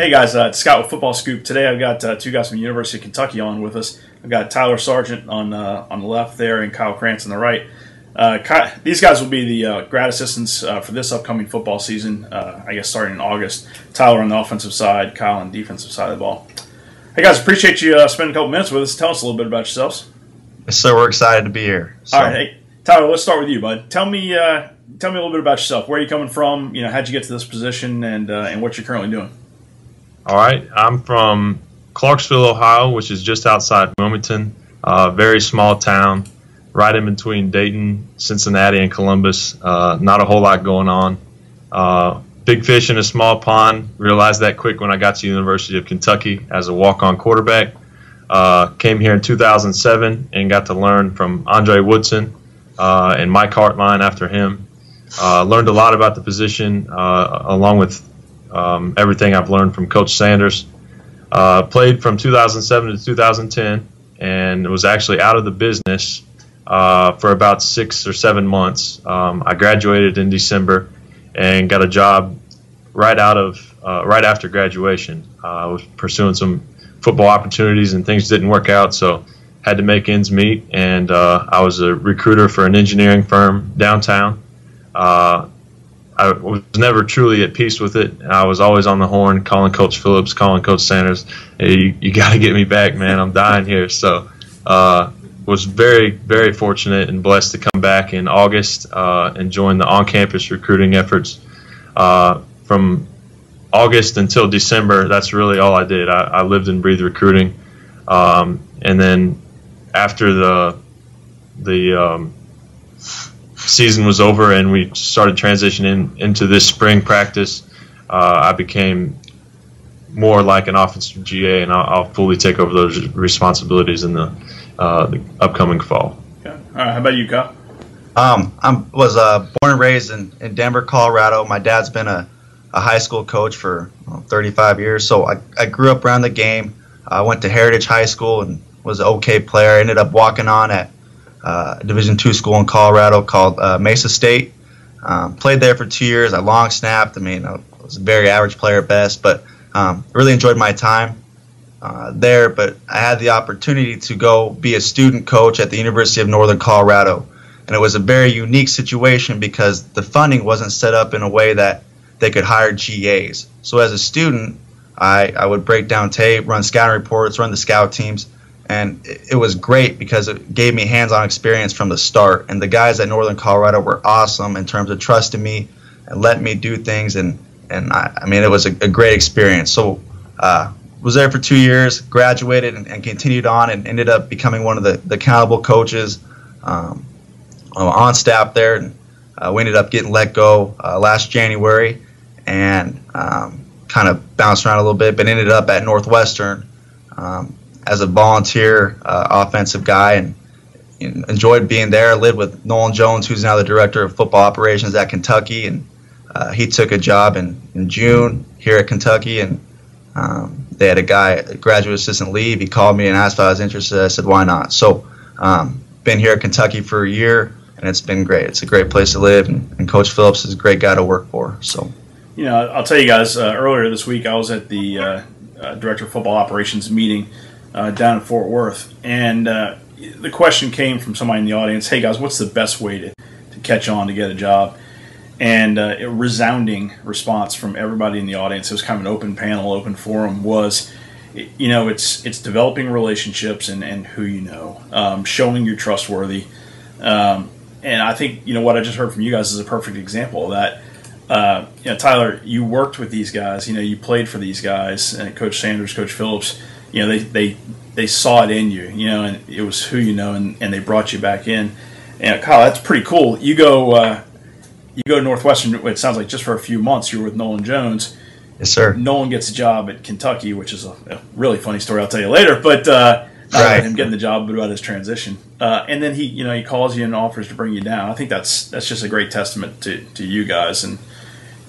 Hey guys, it's Scott with Football Scoop. Today I've got two guys from the University of Kentucky on with us. I've got Tyler Sargent on the left there and Kyle Krantz on the right. These guys will be the grad assistants for this upcoming football season, I guess starting in August. Tyler on the offensive side, Kyle on the defensive side of the ball. Hey guys, appreciate you spending a couple minutes with us. Tell us a little bit about yourselves. Yes, sir. We're excited to be here. So. All right, hey Tyler, let's start with you, bud. Tell me a little bit about yourself. Where are you coming from? How'd you get to this position, and what you're currently doing? All right, I'm from Clarksville, Ohio, which is just outside Wilmington. Very small town, right in between Dayton, Cincinnati, and Columbus. Not a whole lot going on. Big fish in a small pond. Realized that quick when I got to the University of Kentucky as a walk-on quarterback. Came here in 2007 and got to learn from Andre Woodson and Mike Hartline after him. Learned a lot about the position along with everything I've learned from Coach Sanders. Played from 2007 to 2010 and was actually out of the business for about 6 or 7 months. I graduated in December and got a job right after graduation. I was pursuing some football opportunities and things didn't work out, so had to make ends meet, and I was a recruiter for an engineering firm downtown. I was never truly at peace with it. I was always on the horn, calling Coach Phillips, calling Coach Sanders. Hey, you got to get me back, man. I'm dying here. So was very, very fortunate and blessed to come back in August and join the on-campus recruiting efforts. From August until December, that's really all I did. I lived and breathed recruiting. And then after the season was over and we started transitioning into this spring practice, I became more like an offensive GA, and I'll fully take over those responsibilities in the upcoming fall. Okay. All right. How about you, Kyle? I was born and raised in Denver, Colorado. My dad's been a high school coach for 35 years, so I grew up around the game. I went to Heritage High School and was an okay player. I ended up walking on at a Division II school in Colorado called Mesa State. Played there for 2 years. I long snapped. I mean, I was a very average player at best, but really enjoyed my time there. But I had the opportunity to go be a student coach at the University of Northern Colorado, and it was a very unique situation because the funding wasn't set up in a way that they could hire GAs. So as a student, I would break down tape, run scouting reports, run the scout teams. And it was great because it gave me hands-on experience from the start. And the guys at Northern Colorado were awesome in terms of trusting me and letting me do things. And I mean, it was a great experience. So was there for 2 years, graduated and continued on, and ended up becoming one of the accountable coaches on staff there. And we ended up getting let go last January and kind of bounced around a little bit, but ended up at Northwestern as a volunteer offensive guy, and enjoyed being there. I lived with Nolan Jones, who's now the director of football operations at Kentucky, and he took a job in June here at Kentucky, and they had a graduate assistant leave. He called me and asked if I was interested. I said, why not? So been here at Kentucky for a year, and it's been great. It's a great place to live, and Coach Phillips is a great guy to work for. So, I'll tell you guys, earlier this week I was at the director of football operations meeting down in Fort Worth, and the question came from somebody in the audience, hey guys, what's the best way to catch on to get a job? And a resounding response from everybody in the audience, it was kind of an open panel, open forum, was, it's developing relationships and who you know, showing you're trustworthy. And I think, what I just heard from you guys is a perfect example of that. Tyler, you worked with these guys, you played for these guys, and Coach Sanders, Coach Phillips, they saw it in you, and it was who you know, and they brought you back in. And Kyle, that's pretty cool. You go to Northwestern. It sounds like just for a few months. You were with Nolan Jones. Yes, sir. Nolan gets a job at Kentucky, which is a really funny story. I'll tell you later. But not about him getting the job, but about his transition. And then he calls you and offers to bring you down. I think that's just a great testament to you guys, and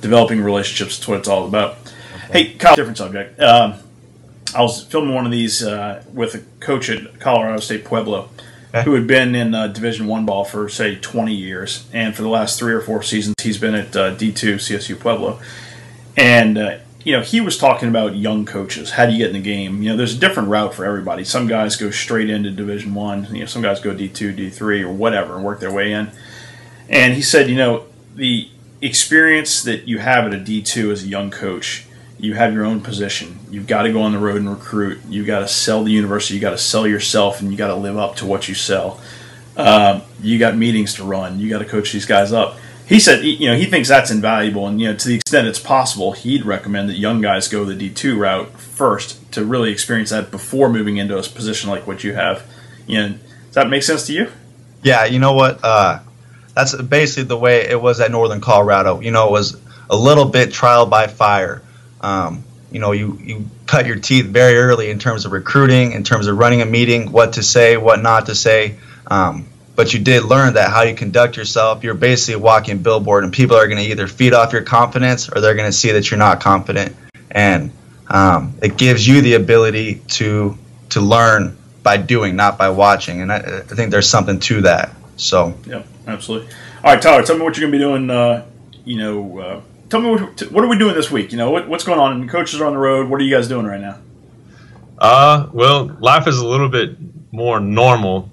developing relationships is what it's all about. Okay. Hey, Kyle, different subject. I was filming one of these with a coach at Colorado State Pueblo, who had been in Division I ball for, say, 20 years. And for the last 3 or 4 seasons, he's been at D2 CSU Pueblo. And he was talking about young coaches. How do you get in the game? There's a different route for everybody. Some guys go straight into Division I. Some guys go D2, D3, or whatever, and work their way in. And he said, the experience that you have at a D2 as a young coach, you have your own position. You've got to go on the road and recruit. You've got to sell the university. You've got to sell yourself, and you got to live up to what you sell. You got meetings to run. You got to coach these guys up. He said, he thinks that's invaluable, and to the extent it's possible, he'd recommend that young guys go the D2 route first to really experience that before moving into a position like what you have. Does that make sense to you? Yeah, you know what? That's basically the way it was at Northern Colorado. It was a little bit trial by fire. You cut your teeth very early in terms of recruiting, in terms of running a meeting, what to say, what not to say. But you did learn that how you conduct yourself, you're basically a walking billboard, and people are going to either feed off your confidence or they're going to see that you're not confident. And it gives you the ability to learn by doing, not by watching. And I think there's something to that. So. Yep, absolutely. All right, Tyler, tell me what you're going to be doing. Tell me what are we doing this week? What's going on? Coaches are on the road. What are you guys doing right now? Well, life is a little bit more normal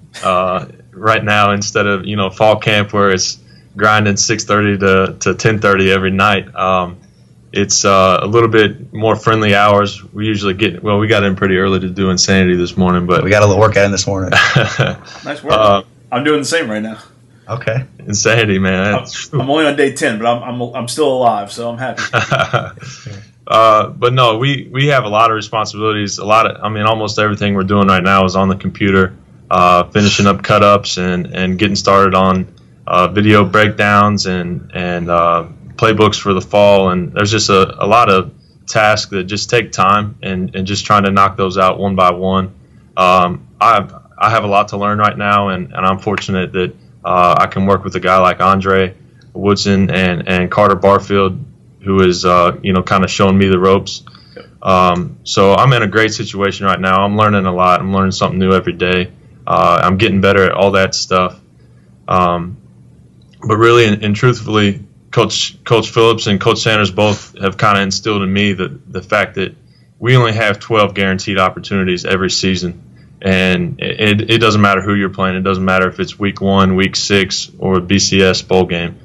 right now instead of fall camp where it's grinding 6:30 to 10:30 every night. It's a little bit more friendly hours. We usually we got in pretty early to do Insanity this morning, but we got a little workout in this morning. Nice work. I'm doing the same right now. Okay. Insanity, man. I'm only on day 10, but I'm still alive, so I'm happy. But no, we have a lot of responsibilities. Almost everything we're doing right now is on the computer. Finishing up cut-ups and getting started on video breakdowns and playbooks for the fall. And there's just a lot of tasks that just take time and just trying to knock those out one by one. I have a lot to learn right now, and I'm fortunate that I can work with a guy like Andre Woodson and Carter Barfield, who is kind of showing me the ropes. So I'm in a great situation right now. I'm learning a lot. I'm learning something new every day. I'm getting better at all that stuff. But really and truthfully, Coach Phillips and Coach Sanders both have kind of instilled in me the fact that we only have 12 guaranteed opportunities every season. And it doesn't matter who you're playing. It doesn't matter if it's week 1, week 6, or a BCS bowl game.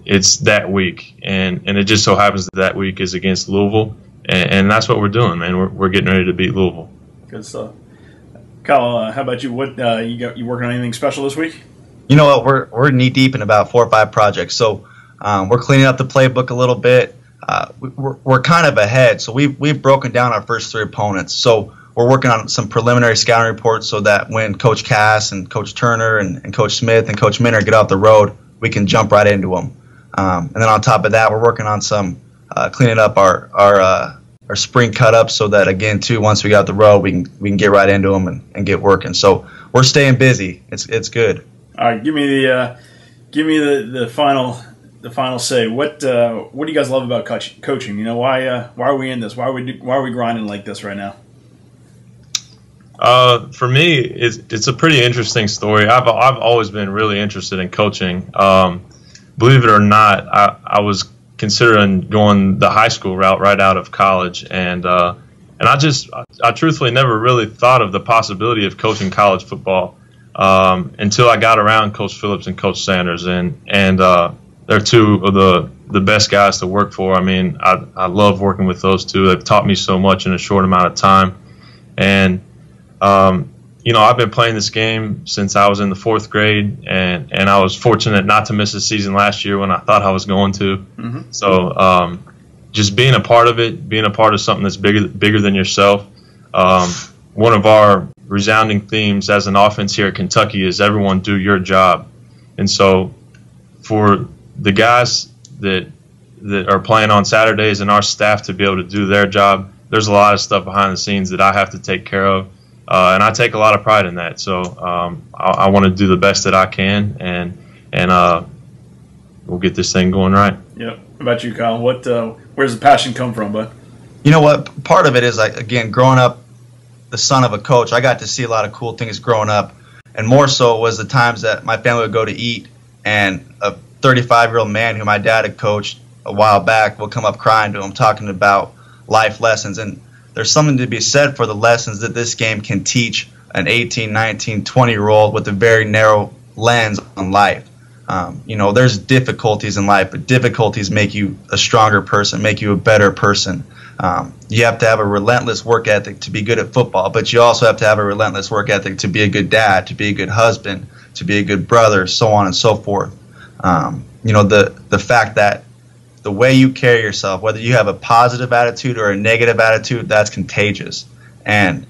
It's that week. And it just so happens that week is against Louisville. And that's what we're doing, man. We're getting ready to beat Louisville. Good stuff. Kyle, how about you? What you working on anything special this week? You know what? We're knee deep in about 4 or 5 projects. So we're cleaning up the playbook a little bit. We're kind of ahead. So we've broken down our first 3 opponents. So we're working on some preliminary scouting reports so that when Coach Cass and Coach Turner and Coach Smith and Coach Minner get off the road, we can jump right into them. And then on top of that, we're working on some cleaning up our spring cut-ups so that, again, too, once we got the road, we can get right into them and get working. So we're staying busy. It's good. All right, give me the final say. What do you guys love about coaching? Why are we in this? Why are we grinding like this right now? For me, it's a pretty interesting story. I've always been really interested in coaching. Believe it or not, I was considering going the high school route right out of college, and I truthfully never really thought of the possibility of coaching college football until I got around Coach Phillips and Coach Sanders, and they're 2 of the best guys to work for. I love working with those 2. They've taught me so much in a short amount of time, and I've been playing this game since I was in the 4th grade, and I was fortunate not to miss a season last year when I thought I was going to. Mm-hmm. So just being a part of it, being a part of something that's bigger than yourself. One of our resounding themes as an offense here at Kentucky is everyone do your job. And so for the guys that are playing on Saturdays and our staff to be able to do their job, there's a lot of stuff behind the scenes that I have to take care of. And I take a lot of pride in that. So I want to do the best that I can, and we'll get this thing going right. Yep. How about you, Kyle? Where's the passion come from, bud? You know what? Part of it is, again, growing up the son of a coach, I got to see a lot of cool things growing up. And more so was the times that my family would go to eat, and a 35-year-old man who my dad had coached a while back will come up crying to him, talking about life lessons. And there's something to be said for the lessons that this game can teach an 18, 19, 20-year-old with a very narrow lens on life. There's difficulties in life, but difficulties make you a stronger person, make you a better person. You have to have a relentless work ethic to be good at football, but you also have to have a relentless work ethic to be a good dad, to be a good husband, to be a good brother, so on and so forth. The fact that the way you carry yourself, whether you have a positive attitude or a negative attitude, that's contagious. And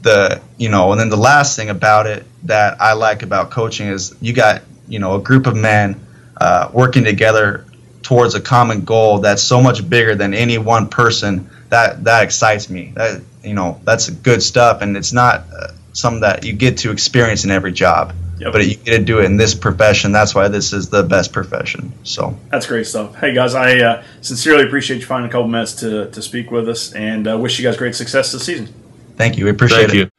and then the last thing about it that I like about coaching is you got, a group of men working together towards a common goal that's so much bigger than any one person. That excites me. That's good stuff, and it's not something that you get to experience in every job. Yep. But you get to do it in this profession. That's why this is the best profession. So that's great stuff. Hey guys, I sincerely appreciate you finding a couple minutes to speak with us, and wish you guys great success this season. Thank you. We appreciate it. Thank you.